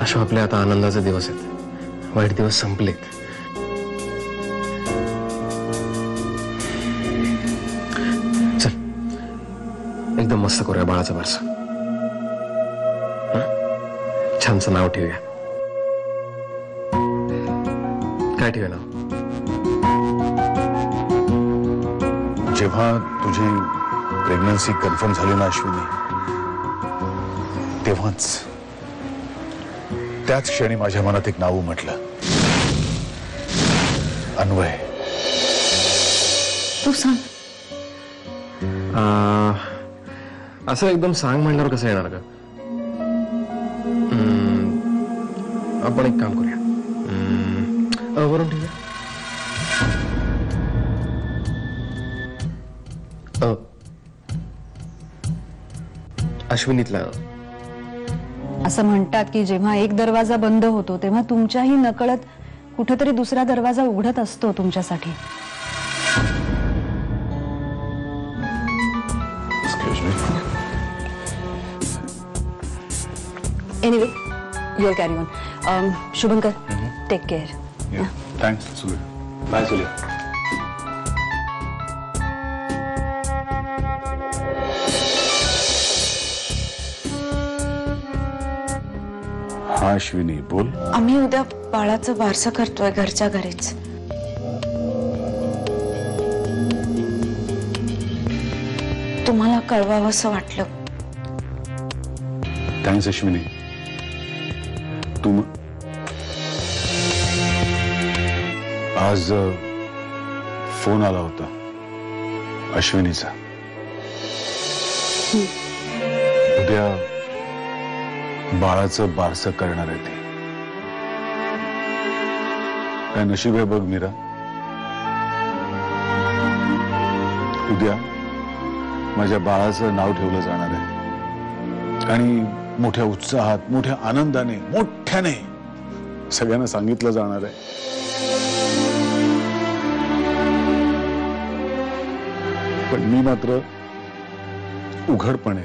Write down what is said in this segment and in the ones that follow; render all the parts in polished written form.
अशा आपले आता आनंदाचे दिवस आहेत, वाईट दिवस संपलेत. चल एकदम मस्त करूया बाळाचा बारसा. छानसं नाव ठेवूया. काय ठेवूया नाव? जेव्हा तुझी प्रेग्नन्सी कन्फर्म झाली ना अश्विनी, तेव्हाच त्याच क्षणी माझ्या मनात एक नाव उमटलं, अन्वय. तू सांग. असं एकदम सांग म्हणल्यावर कसं येणार का? आपण एक काम करूया, वरून ठीक आहे. अश्विनीतला. असं म्हणतात की जेव्हा एक दरवाजा बंद होतो तेव्हा तुमच्याही नकळत कुठेतरी दुसरा दरवाजा उघडत असतो तुमच्यासाठी. Anyway your carry on. Shubhankar, take care. Thanks Sule. Bye Sule. हा अश्विनी बोल. आम्ही उद्या बाळाचं बारसं करतोय घरच्या घरीच. तुम्हाला कळवावं असं वाटलं. थँक्स अश्विनी. आज फोन आला होता अश्विनीचा. उद्या बाळाचं बारसं करणार आहे ती. काय नशीब आहे बघ मीरा. उद्या माझ्या बाळाचं नाव ठेवलं जाणार आहे आणि मोठ्या उत्साहात, मोठ्या आनंदाने, मोठ्याने सगळ्यांना सांगितलं जाणार आहे. पण मी मात्र उघडपणे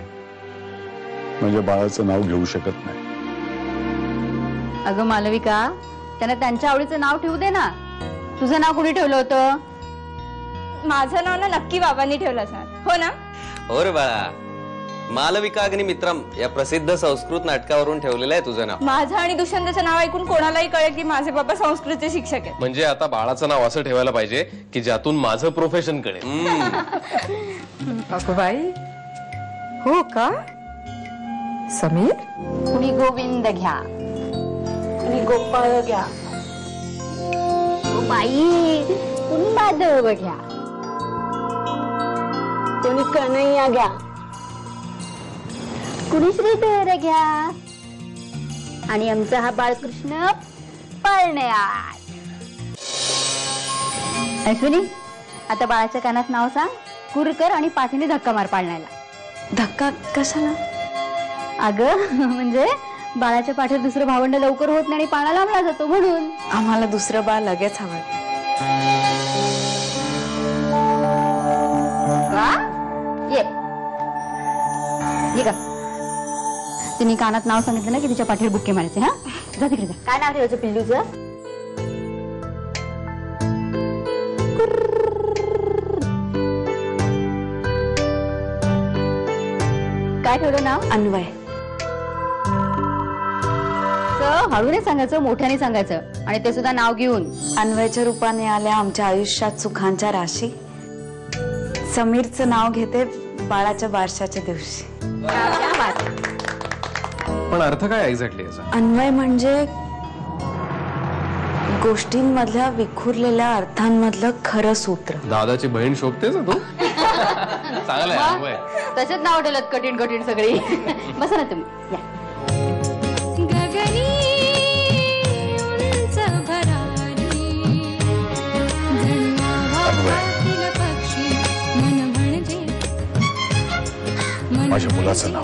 माझ्या बाळाचं नाव घेऊ शकत नाही. अगं मालविका, त्यांना त्यांच्या आवडीचं नाव ठेवू दे ना. तुझं नाव कोणी ठेवलं होतं? माझं नाव ना नक्की बाबांनी ठेवलं सर. हो ना? हो रे बाळा, मालविका अग्निमित्रम या प्रसिद्ध संस्कृत नाटकावरून ठेवलेलं आहे तुझं नाव. माझं आणि दुष्यंतचं नाव ऐकून कोणालाही कळेल की माझे बाबा संस्कृतचे शिक्षक आहेत. म्हणजे आता बाळाचं नाव असं ठेवायला पाहिजे की ज्यातून माझं प्रोफेशन कळेल. अगोबाई, हो का? समीर, कुणी गोविंद घ्या, आणि गोपाळ घ्या. बाई कुणी माधव घ्या, कोणी कन्हैया घ्या, कुणी श्रीधर घ्या, आणि आमचा हा बाळकृष्ण पळण्यात. अश्विनी, आता बाळाच्या कानात नाव सांग, कुरकर आणि पाठीने धक्का मार पाळण्याला. धक्का कशाला? अगं म्हणजे बाळाच्या पाठीवर दुसरं भावंड लवकर होत नाही आणि पाळणा लांबला जातो म्हणून. आम्हाला दुसरं बाळ लगेच हवं. ये का? तिने कानात नाव सांगितलं ना की तिच्या पाठीवर बुक्के मारायचे. हा, जा तिकडे जा. काय नाव ठेवायचं पिल्लूचं? काय ठेवलं नाव? अन्वय. हळूने सांगायचं, मोठ्याने सांगायचं, आणि ते सुद्धा नाव घेऊन. अन्वयच्या रूपाने आल्या आमच्या आयुष्यात सुखांच्या राशी. समीरचं नाव घेते बाळाच्या बारशाच्या दिवशी. पण अर्थ काय एक्झॅक्टली याचा? अन्वय म्हणजे गोष्टींमधल्या विखुरलेल्या अर्थांमधलं खरं सूत्र. दादाची बहीण शोभतेच तू. चांगलं. तसेच नाव ठेवलं कठीण कठीण सगळी. बसा ना तुम्ही. या. माझ्या मुलाचं नाव